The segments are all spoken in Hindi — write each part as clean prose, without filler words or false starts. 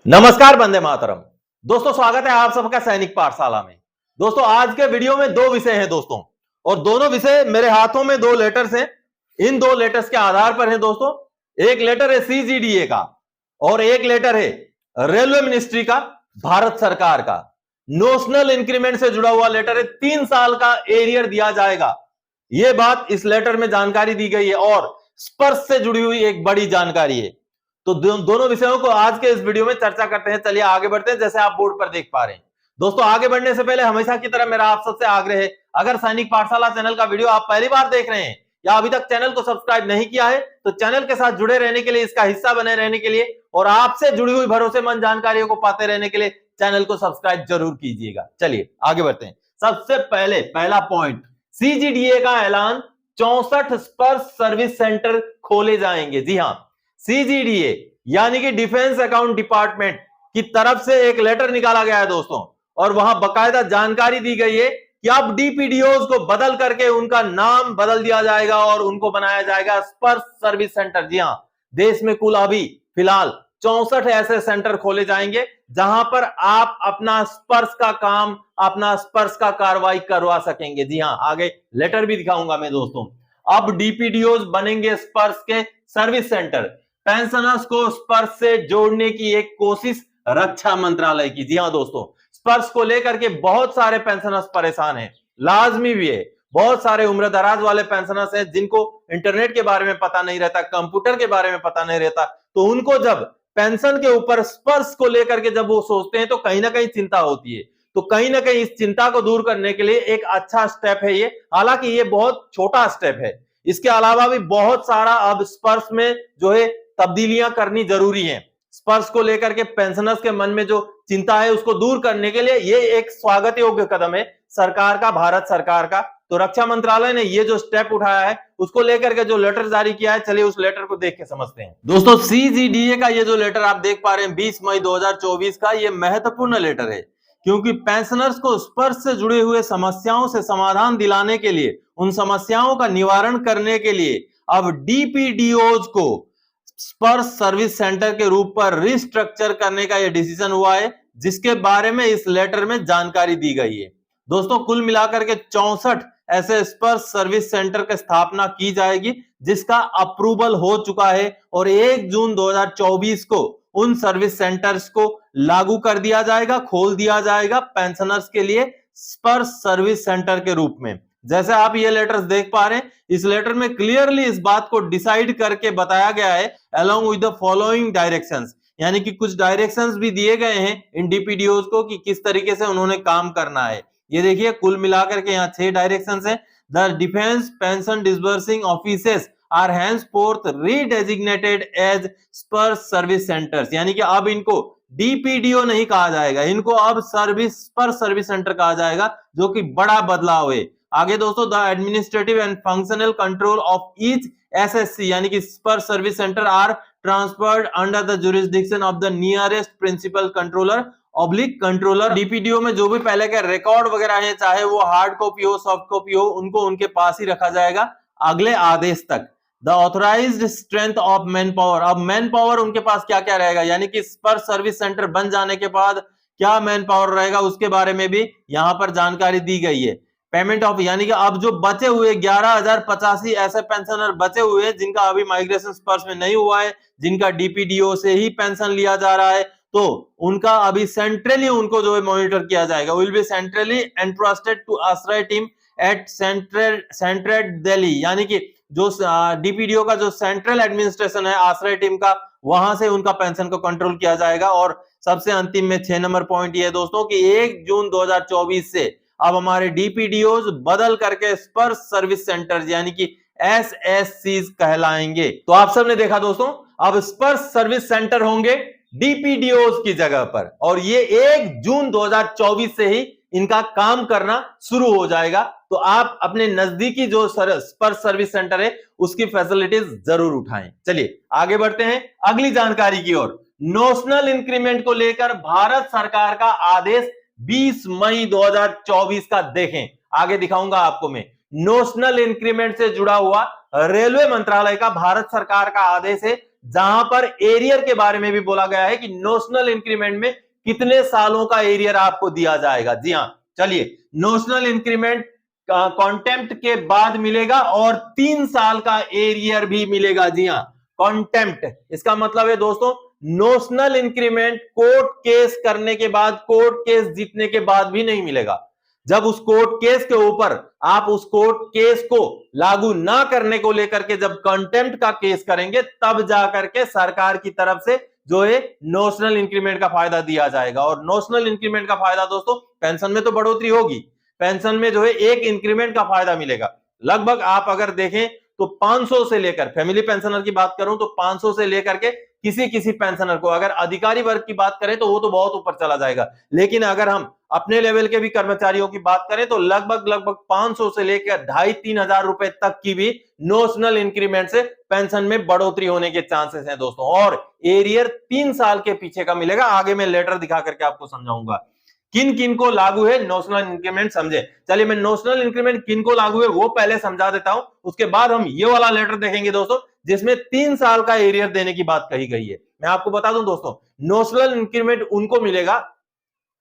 नमस्कार, वंदे मातरम। दोस्तों, स्वागत है आप सबका सैनिक पाठशाला में। दोस्तों, आज के वीडियो में दो विषय हैं दोस्तों, और दोनों विषय मेरे हाथों में दो लेटर्स हैं। इन दो लेटर्स के आधार पर है दोस्तों, एक लेटर है सीजीडीए का और एक लेटर है रेलवे मिनिस्ट्री का, भारत सरकार का। नोशनल इंक्रीमेंट से जुड़ा हुआ लेटर है। 3 साल का एरियर दिया जाएगा, यह बात इस लेटर में जानकारी दी गई है और स्पर्श से जुड़ी हुई एक बड़ी जानकारी है। तो दोनों विषयों को आज के इस वीडियो में चर्चा करते हैं। चलिए आगे बढ़ते हैं, जैसे आप बोर्ड पर देख पा रहे हैं। दोस्तों, आगे बढ़ने से पहले हमेशा की तरह मेरा आप सबसे आग्रह है, अगर सैनिक पाठशाला चैनल का वीडियो आप पहली बार देख रहे हैं या अभी तक चैनल को सब्सक्राइब नहीं किया है, तो चैनल के साथ जुड़े रहने के लिए, इसका हिस्सा बने रहने के लिए और आपसे जुड़ी हुई भरोसेमंद जानकारियों को पाते रहने के लिए चैनल को सब्सक्राइब जरूर कीजिएगा। चलिए आगे बढ़ते हैं। सबसे पहले पहला पॉइंट, सीजीडीए का ऐलान, 64 स्पर्श सर्विस सेंटर खोले जाएंगे। जी हां, सीजीडीए यानी कि डिफेंस अकाउंट डिपार्टमेंट की तरफ से एक लेटर निकाला गया है दोस्तों, और वहां बकायदा जानकारी दी गई है कि अब डीपीडीओज को बदल करके उनका नाम बदल दिया जाएगा और उनको बनाया जाएगा स्पर्श सर्विस सेंटर। जी हां, देश में कुल अभी फिलहाल 64 ऐसे सेंटर खोले जाएंगे जहां पर आप अपना स्पर्श का काम, अपना स्पर्श का कार्रवाई करवा सकेंगे। जी हां, आगे लेटर भी दिखाऊंगा मैं दोस्तों। अब डीपीडीओज बनेंगे स्पर्श के सर्विस सेंटर। पेंशनर्स को स्पर्श से जोड़ने की एक कोशिश रक्षा मंत्रालय की। जी हां दोस्तों, स्पर्श को लेकर के बहुत सारे पेंशनर्स परेशान हैं, लाजमी भी है। बहुत सारे उम्र दराज वाले पेंशनर्स हैं जिनको इंटरनेट के बारे में पता नहीं रहता, कंप्यूटर के बारे में पता नहीं रहता, तो उनको जब पेंशन के ऊपर स्पर्श को लेकर के जब वो सोचते हैं तो कहीं ना कहीं चिंता होती है। तो कहीं ना कहीं इस चिंता को दूर करने के लिए एक अच्छा स्टेप है ये। हालांकि ये बहुत छोटा स्टेप है, इसके अलावा भी बहुत सारा अब स्पर्श में जो है तब्दीलियां करनी जरूरी हैं। स्पर्श को लेकर के पेंशनर्स के मन में जो चिंता है उसको दूर करने के लिए ये एक स्वागत योग्य कदम है सरकार का, भारत सरकार का। तो रक्षा मंत्रालय ने ये जो स्टेप उठाया है उसको लेकर के जो लेटर जारी किया है, चलिए उस लेटर को देख के समझते हैं। दोस्तों, सीजीडीए का ये जो लेटर आप देख पा रहे हैं 20 मई 2024 का, ये महत्वपूर्ण लेटर है क्योंकि पेंशनर्स को स्पर्श से जुड़े हुए समस्याओं से समाधान दिलाने के लिए, उन समस्याओं का निवारण करने के लिए अब डीपीडीओज को स्पर्श सर्विस सेंटर के रूप पर रिस्ट्रक्चर करने का यह डिसीजन हुआ है, जिसके बारे में इस लेटर में जानकारी दी गई है। दोस्तों, कुल मिलाकर के 64 ऐसे स्पर्श सर्विस सेंटर की स्थापना की जाएगी जिसका अप्रूवल हो चुका है और 1 जून 2024 को उन सर्विस सेंटर्स को लागू कर दिया जाएगा, खोल दिया जाएगा पेंशनर्स के लिए स्पर्श सर्विस सेंटर के रूप में। जैसे आप ये लेटर्स देख पा रहे हैं, इस लेटर में क्लियरली इस बात को डिसाइड करके बताया गया है along with the following directions, यानी कि कुछ डायरेक्शंस भी दिए गए हैं इन डीपीडीओज को कि किस तरीके से उन्होंने काम करना है। ये देखिए, कुल मिलाकर के यहाँ 6 डायरेक्शंस हैं। The defence pension disbursing offices are henceforth redesignated as Sparsh service centres, यानी कि अब इनको डीपीडीओ नहीं कहा जाएगा, इनको अब स्पर्श सर्विस सेंटर कहा जाएगा, जो कि बड़ा बदलाव है। आगे दोस्तों, the administrative and functional control of each SSC, यानी कि Sparsh service centre are transferred under the jurisdiction of the nearest principal controller oblique controller. DPDO में जो भी पहले के रिकॉर्ड वगैरह है, चाहे वो हार्ड कॉपी हो, सॉफ्ट कॉपी हो, उनको उनके पास ही रखा जाएगा अगले आदेश तक। The authorised strength of man power, अब मैन पावर उनके पास क्या क्या रहेगा, यानी कि स्पर्श सर्विस सेंटर बन जाने के बाद क्या मैन पावर रहेगा, उसके बारे में भी यहां पर जानकारी दी गई है। पेमेंट ऑफ, यानी कि अब जो बचे हुए 11,085 ऐसे पेंशनर बचे हुए हैं जिनका अभी माइग्रेशन स्पर्श में नहीं हुआ है, जिनका डीपीडीओ से ही पेंशन लिया जा रहा है, तो उनका अभी सेंट्रली उनको जो है मॉनिटर किया जाएगा। Will be centrally entrusted to Ashray team at central Delhi, यानी कि जो डीपीडीओ का जो सेंट्रल एडमिनिस्ट्रेशन है आश्रय टीम का, वहां से उनका पेंशन को कंट्रोल किया जाएगा। और सबसे अंतिम में 6 नंबर पॉइंट ये दोस्तों कि 1 जून 2024 से अब हमारे डीपीडीओज बदल करके स्पर्श सर्विस सेंटर यानी कि एसएससी कहलाएंगे। तो आप सबने देखा दोस्तों, अब स्पर्श सर्विस सेंटर होंगे डीपीडीओज की जगह पर, और ये 1 जून 2024 से ही इनका काम करना शुरू हो जाएगा। तो आप अपने नजदीकी जो स्पर्श सर्विस सेंटर है उसकी फैसिलिटीज जरूर उठाएं। चलिए आगे बढ़ते हैं अगली जानकारी की ओर। नोशनल इंक्रीमेंट को लेकर भारत सरकार का आदेश 20 मई 2024 का देखें, आगे दिखाऊंगा आपको मैं। नोशनल इंक्रीमेंट से जुड़ा हुआ रेलवे मंत्रालय का भारत सरकार का आदेश है जहां पर एरियर के बारे में भी बोला गया है कि नोशनल इंक्रीमेंट में कितने सालों का एरियर आपको दिया जाएगा। जी हां, चलिए, नोशनल इंक्रीमेंट कॉन्टेम्प्ट के बाद मिलेगा और 3 साल का एरियर भी मिलेगा। जी हां, कॉन्टेम्प्ट इसका मतलब है दोस्तों नोशनल इंक्रीमेंट कोर्ट केस करने के बाद, कोर्ट केस जीतने के बाद भी नहीं मिलेगा। जब उस कोर्ट केस के ऊपर आप उस कोर्ट केस को लागू ना करने को लेकर के जब कंटेम्प्ट का केस करेंगे, तब जाकर के सरकार की तरफ से जो है नोशनल इंक्रीमेंट का फायदा दिया जाएगा। और नोशनल इंक्रीमेंट का फायदा दोस्तों, पेंशन में तो बढ़ोतरी होगी, पेंशन में जो है एक इंक्रीमेंट का फायदा मिलेगा। लगभग आप अगर देखें तो 500 से लेकर, फैमिली पेंशनर की बात करूं तो 500 से लेकर के किसी किसी पेंशनर को, अगर अधिकारी वर्ग की बात करें तो वो तो बहुत ऊपर चला जाएगा, लेकिन अगर हम अपने लेवल के भी कर्मचारियों की बात करें तो लगभग 500 से लेकर 2,500-3 हजार रुपए तक की भी नोशनल इंक्रीमेंट से पेंशन में बढ़ोतरी होने के चांसेस हैं दोस्तों। और एरियर 3 साल के पीछे का मिलेगा। आगे मैं लेटर दिखा करके आपको समझाऊंगा किन किन को लागू है नोशनल इंक्रीमेंट, समझे। चलिए, मैं नोशनल इंक्रीमेंट किन को लागू है वो पहले समझा देता हूं, उसके बाद हम ये वाला लेटर देखेंगे दोस्तों जिसमें 3 साल का एरियर देने की बात कही गई है। मैं आपको बता दूं दोस्तों, नोशनल इंक्रीमेंट उनको मिलेगा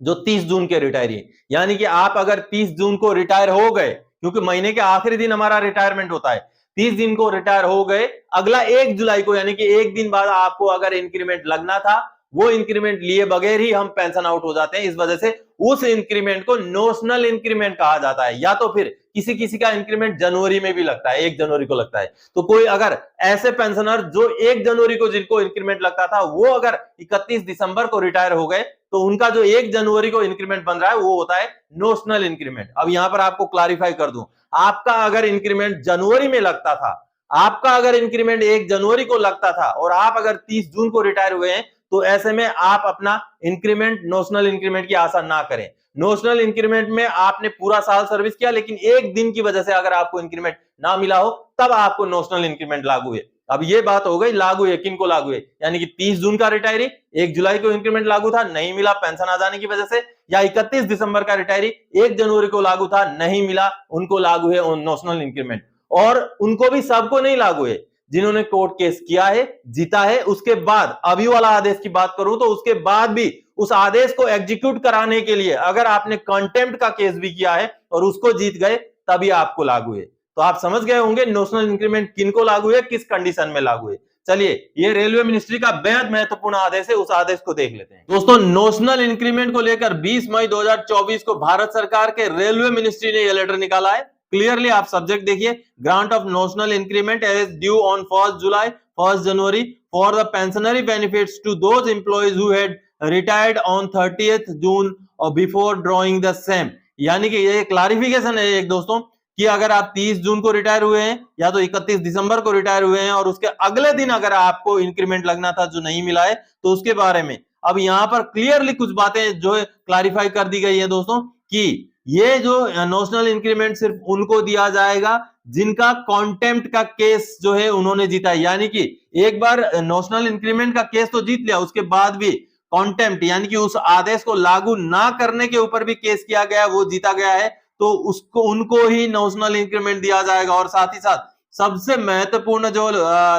जो 30 जून के रिटायरी, यानी कि आप अगर 30 जून को रिटायर हो गए, क्योंकि महीने के आखिरी दिन हमारा रिटायरमेंट होता है, 30 दिन को रिटायर हो गए, अगला 1 जुलाई को यानी कि एक दिन बाद आपको अगर इंक्रीमेंट लगना था, वो इंक्रीमेंट लिए बगैर ही हम पेंशन आउट हो जाते हैं। इस वजह से उस इंक्रीमेंट को नोशनल इंक्रीमेंट कहा जाता है। या तो फिर किसी किसी का इंक्रीमेंट जनवरी में भी लगता है, 1 जनवरी को लगता है। तो कोई अगर ऐसे पेंशनर जो 1 जनवरी को जिनको इंक्रीमेंट लगता था, वो अगर 31 दिसंबर को रिटायर हो गए, तो उनका जो 1 जनवरी को इंक्रीमेंट बन रहा है वो होता है नोशनल इंक्रीमेंट। अब यहां पर आपको क्लैरिफाई कर दूं, आपका अगर इंक्रीमेंट जनवरी में लगता था, आपका अगर इंक्रीमेंट 1 जनवरी को लगता था और आप अगर 30 जून को रिटायर हुए हैं, तो ऐसे में आप अपना इंक्रीमेंट, नोशनल इंक्रीमेंट की आशा ना करें। नोशनल इंक्रीमेंट में आपने पूरा साल सर्विस किया, लेकिन एक दिन की वजह से अगर आपको इंक्रीमेंट ना मिला हो, तब आपको नोशनल इंक्रीमेंट लागू है। अब ये बात हो गई लागू है, किन को लागू है, यानी कि 30 जून का रिटायरी, 1 जुलाई को इंक्रीमेंट लागू था, नहीं मिला पेंशन आ जाने की वजह से, या 31 दिसंबर का रिटायरी 1 जनवरी को लागू था, नहीं मिला, उनको लागू है नोशनल इंक्रीमेंट। और उनको भी सबको नहीं लागू है, जिन्होंने कोर्ट केस किया है, जीता है, उसके बाद अभी वाला आदेश की बात करूं तो उसके बाद भी उस आदेश को एग्जीक्यूट कराने के लिए अगर आपने कंटेम्प्ट का केस भी किया है और उसको जीत गए, तभी आपको लागू है। तो आप समझ गए होंगे नोशनल इंक्रीमेंट किनको लागू है, किस कंडीशन में लागू है। चलिए, ये रेलवे मिनिस्ट्री का बेहद महत्वपूर्ण आदेश है, उस आदेश को देख लेते हैं दोस्तों। नोशनल इंक्रीमेंट को लेकर 20 मई 2024 को भारत सरकार के रेलवे मिनिस्ट्री ने यह लेटर निकाला है। क्लियरली आप सब्जेक्ट देखिए, grant of notional increment as due on 1 July 1 January for the pensionary benefits to those employees who had retired on 30th June और बिफोर ड्रॉइंग द सेम। यानी कि ये क्लैरिफिकेशन है एक दोस्तों कि अगर आप 30 जून को रिटायर हुए हैं या तो 31 दिसंबर को रिटायर हुए हैं और उसके अगले दिन अगर आपको इंक्रीमेंट लगना था जो नहीं मिला है, तो उसके बारे में अब यहां पर क्लियरली कुछ बातें जो है क्लैरिफाई कर दी गई है दोस्तों कि ये जो नोशनल इंक्रीमेंट सिर्फ उनको दिया जाएगा जिनका कॉन्टेम्प्ट का केस जो है उन्होंने जीता है। यानी कि एक बार नोशनल इंक्रीमेंट का केस तो जीत लिया, उसके बाद भी कॉन्टेम्प्ट यानी कि उस आदेश को लागू ना करने के ऊपर भी केस किया गया, वो जीता गया है, तो उसको उनको ही नोशनल इंक्रीमेंट दिया जाएगा। और साथ ही साथ सबसे महत्वपूर्ण जो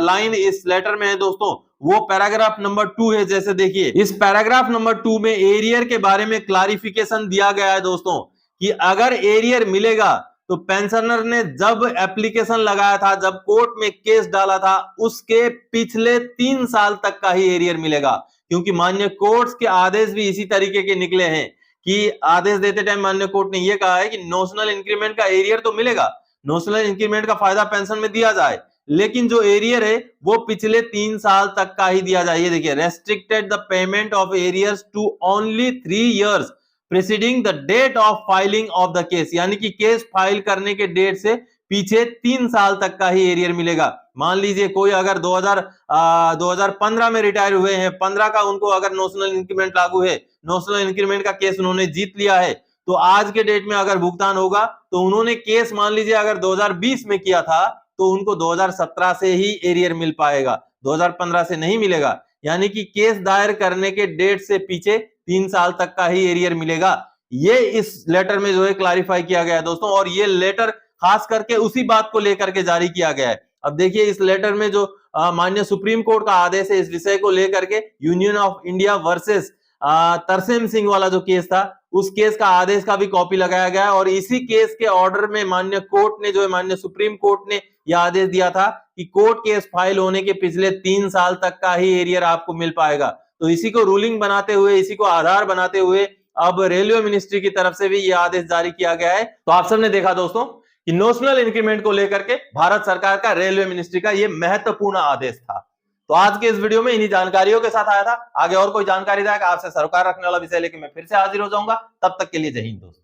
लाइन इस लेटर में है दोस्तों, वो पैराग्राफ नंबर 2 है। जैसे देखिए, इस पैराग्राफ नंबर 2 में एरियर के बारे में क्लैरिफिकेशन दिया गया है दोस्तों कि अगर एरियर मिलेगा तो पेंशनर ने जब एप्लीकेशन लगाया था, जब कोर्ट में केस डाला था, उसके पिछले 3 साल तक का ही एरियर मिलेगा। क्योंकि माननीय कोर्ट्स के आदेश भी इसी तरीके के निकले हैं कि आदेश देते टाइम माननीय कोर्ट ने यह कहा है कि नोशनल इंक्रीमेंट का एरियर तो मिलेगा, नोशनल इंक्रीमेंट का फायदा पेंशन में दिया जाए, लेकिन जो एरियर है वो पिछले 3 साल तक का ही दिया जाए। ये देखिए, restricted the payment of arrears to only 3 years preceding the date of filing of the case. यानी कि केस फाइल करने के डेट से पीछे 3 साल तक का ही एरियर मिलेगा। मान लीजिए कोई अगर 2015 में रिटायर हुए हैं, 15 का उनको अगर नोशनल इंक्रीमेंट लागू है, नोशनल इंक्रीमेंट का केस उन्होंने जीत लिया है, तो आज के डेट में अगर भुगतान होगा तो उन्होंने केस मान लीजिए अगर 2020 में किया था तो उनको 2017 से ही एरियर मिल पाएगा, 2015 से नहीं मिलेगा। यानी कि केस दायर करने के डेट से पीछे 3 साल तक का ही एरियर मिलेगा। ये इस लेटर में जो है क्लैरिफाई किया गया है दोस्तों, और ये लेटर खास करके उसी बात को लेकर के जारी किया गया है। अब देखिए, इस लेटर में जो माननीय सुप्रीम कोर्ट का आदेश है इस विषय को लेकर के, union of India versus Tarsem Singh वाला जो केस था, उस केस का आदेश का भी कॉपी लगाया गया और इसी केस के ऑर्डर में माननीय कोर्ट ने, जो है माननीय सुप्रीम कोर्ट ने यह आदेश दिया था कि कोर्ट केस फाइल होने के पिछले 3 साल तक का ही एरियर आपको मिल पाएगा। तो इसी को रूलिंग बनाते हुए, इसी को आधार बनाते हुए अब रेलवे मिनिस्ट्री की तरफ से भी यह आदेश जारी किया गया है। तो आप सबने देखा दोस्तों कि नोशनल इंक्रीमेंट को लेकर के भारत सरकार का रेलवे मिनिस्ट्री का यह महत्वपूर्ण आदेश था। तो आज के इस वीडियो में इन्हीं जानकारियों के साथ आया था। आगे और कोई जानकारी आपसे सरोकार रखने वाला विषय लेकर मैं फिर से हाजिर हो जाऊंगा। तब तक के लिए जय हिंद दोस्तों।